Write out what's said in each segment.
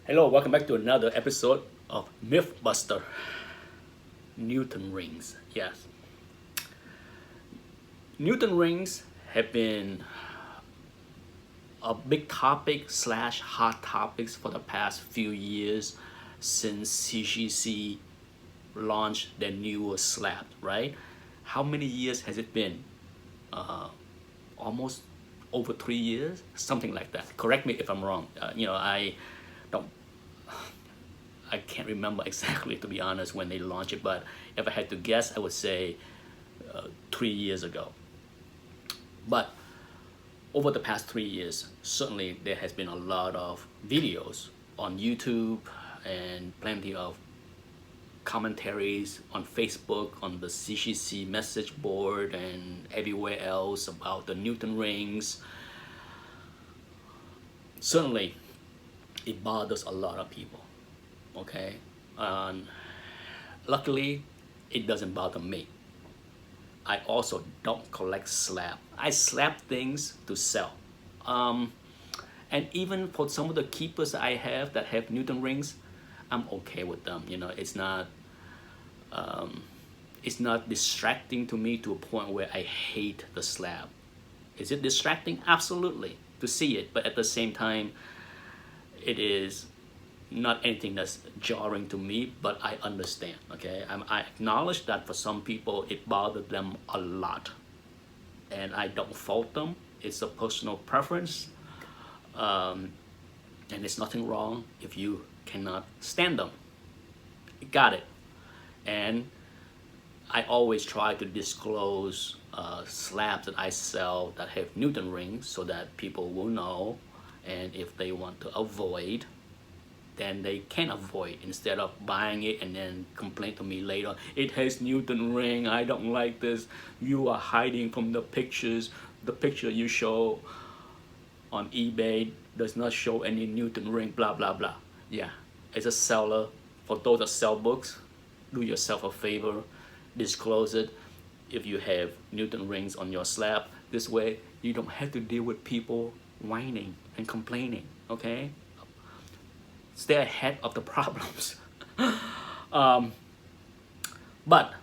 Hello, welcome back to another episode of MythBuster. Newton rings. Yes. Newton rings have been a big topic slash hot topics for the past few years since CGC launched their newer slab, right? How many years has it been? Almost over 3 years, something like that. Correct me if I'm wrong. Don't I can't remember exactly, to be honest, when they launched it, but if I had to guess, I would say 3 years ago. But over the past 3 years, certainly there has been a lot of videos on YouTube and plenty of commentaries on Facebook, on the CGC message board, and everywhere else about the Newton rings. Certainly, it bothers a lot of people. Okay, luckily, it doesn't bother me. I also don't collect slab. I slab things to sell. And even for some of the keepers I have that have Newton rings, I'm okay with them. It's not distracting to me to a point where I hate the slab. Is it distracting? Absolutely, to see it, but at the same time, it is not anything that's jarring to me, but I understand, okay? I acknowledge that for some people, it bothered them a lot. And I don't fault them. It's a personal preference. And there's nothing wrong if you cannot stand them. Got it. And I always try to disclose slabs that I sell that have Newton rings so that people will know. And if they want to avoid, then they can avoid, instead of buying it and then complain to me later, it has Newton ring, I don't like this, you are hiding from the pictures, the picture you show on eBay does not show any Newton ring, blah blah blah. Yeah, as a seller, for those that sell books, do yourself a favor, disclose it if you have Newton rings on your slab. This way you don't have to deal with people whining and complaining, okay? Stay ahead of the problems. But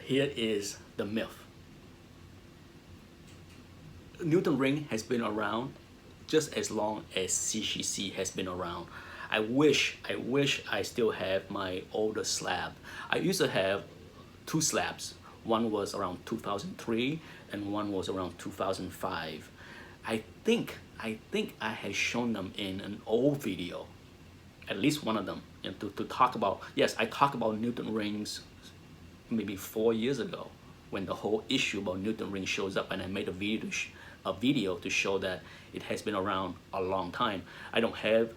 here is the myth. Newton ring has been around just as long as CGC has been around. I wish I still have my older slab. I used to have two slabs. One was around 2003 and one was around 2005. I think I had shown them in an old video, at least one of them, and to talk about, yes, I talked about Newton rings maybe 4 years ago when the whole issue about Newton rings shows up, and I made a video to show that it has been around a long time. I don't have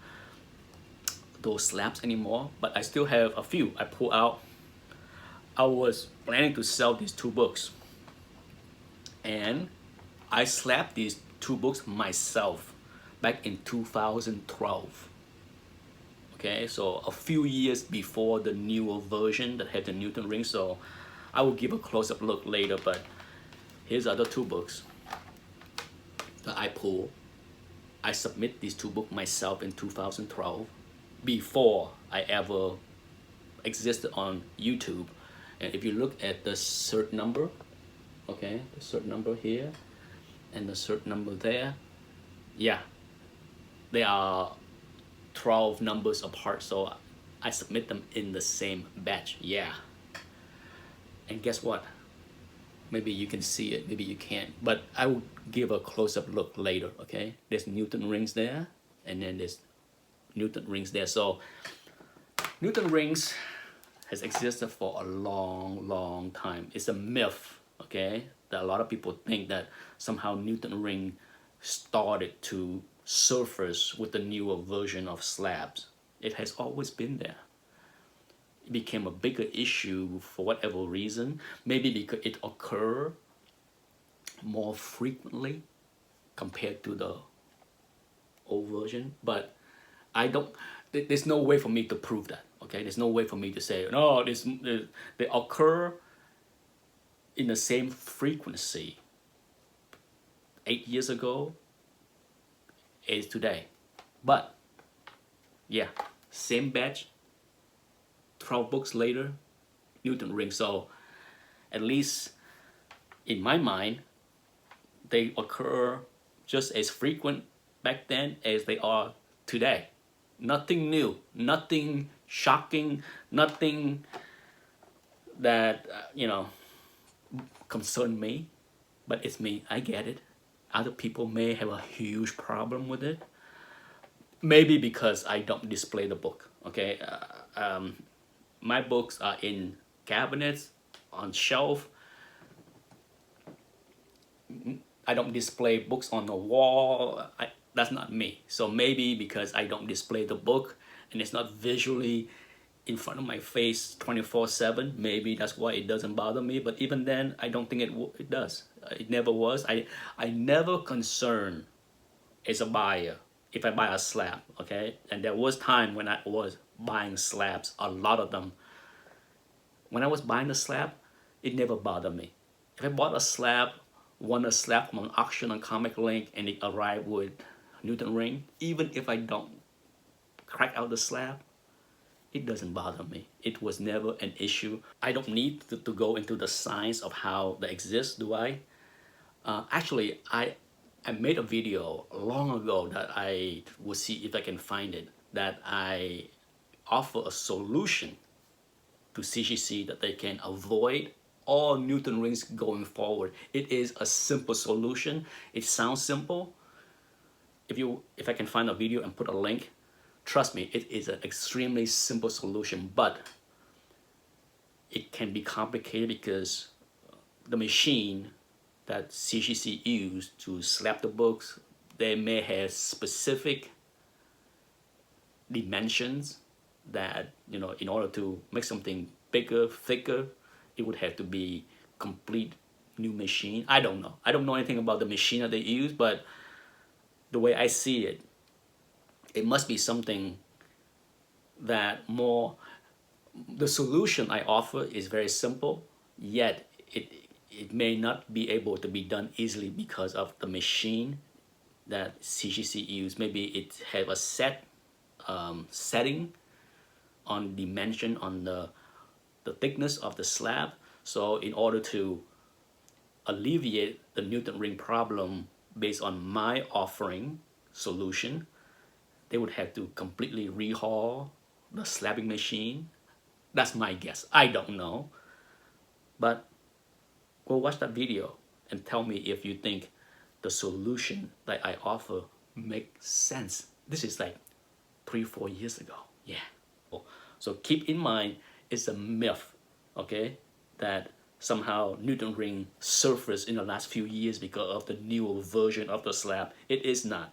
those slabs anymore, but I still have a few I pull out. I was planning to sell these two books, and I slabbed these two books myself back in 2012. Okay, so a few years before the newer version that had the Newton ring. So I will give a close-up look later, but here's other two books that I pull. I submit these two books myself in 2012 before I ever existed on YouTube. And if you look at the cert number, okay, the cert number here and the cert number there, yeah, they are 12 numbers apart, so I submit them in the same batch. Yeah, and guess what, maybe you can see it, maybe you can't, but I will give a close-up look later. Okay, there's Newton rings there, and then there's Newton rings there. So Newton rings has existed for a long time. It's a myth, okay, that a lot of people think that somehow Newton ring started to surface with the newer version of slabs. It has always been there. It became a bigger issue for whatever reason, maybe because it occurred more frequently compared to the old version, but there's no way for me to prove that. Okay, there's no way for me to say, no, they occur in the same frequency 8 years ago is today. But Yeah, same batch, 12 books later, Newton ring. So at least in my mind, they occur just as frequent back then as they are today. Nothing new, nothing shocking, nothing that, concern me, but it's me. I get it. Other people may have a huge problem with it. Maybe because I don't display the book. Okay, my books are in cabinets, on shelf. I don't display books on the wall. That's not me. So maybe because I don't display the book and it's not visually in front of my face 24/7, maybe that's why it doesn't bother me. But even then, I don't think it does. It never was. I never concerned as a buyer if I buy a slab, okay? And there was time when I was buying slabs, a lot of them. When I was buying a slab, it never bothered me. If I bought a slab, won a slab from an auction on Comic Link, and it arrived with Newton ring, even if I don't crack out the slab, it doesn't bother me. It was never an issue. I don't need to go into the science of how they exist, do I? Actually, I made a video long ago that I will see if I can find it, that I offer a solution to CGC that they can avoid all Newton rings going forward. It is a simple solution. It sounds simple. If I can find a video and put a link, trust me, it is an extremely simple solution, but it can be complicated because the machine that CGC used to slap the books, they may have specific dimensions that, in order to make something bigger, thicker, it would have to be complete new machine. I don't know. I don't know anything about the machine that they use, but the way I see it, it must be something that the solution I offer is very simple, yet it may not be able to be done easily because of the machine that CGC used. Maybe it have a setting on dimension on the thickness of the slab. So in order to alleviate the Newton ring problem based on my offering solution, they would have to completely rehaul the slabbing machine. That's my guess. I don't know. But go watch that video and tell me if you think the solution that I offer makes sense. This is like 3-4 years ago. Yeah. So keep in mind, it's a myth, okay, that somehow Newton ring surfaced in the last few years because of the newer version of the slab. It is not.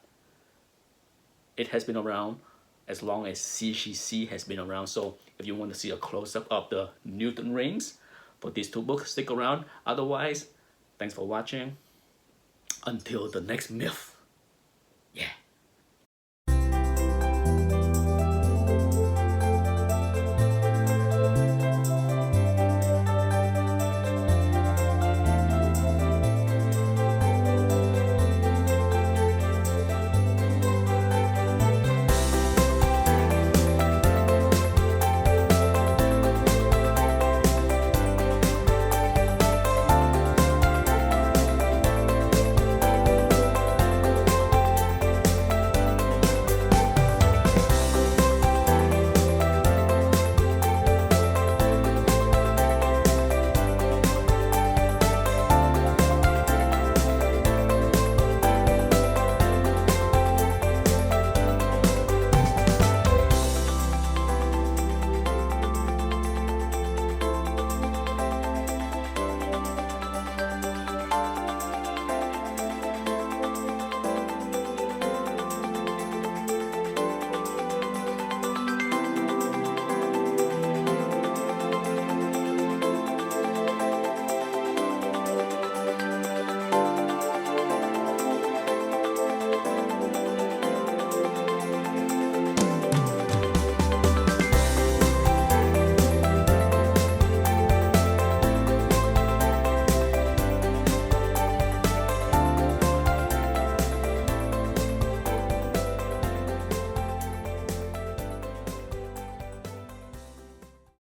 It has been around as long as CGC has been around. So if you want to see a close-up of the Newton rings for these two books, stick around. Otherwise, thanks for watching. Until the next myth.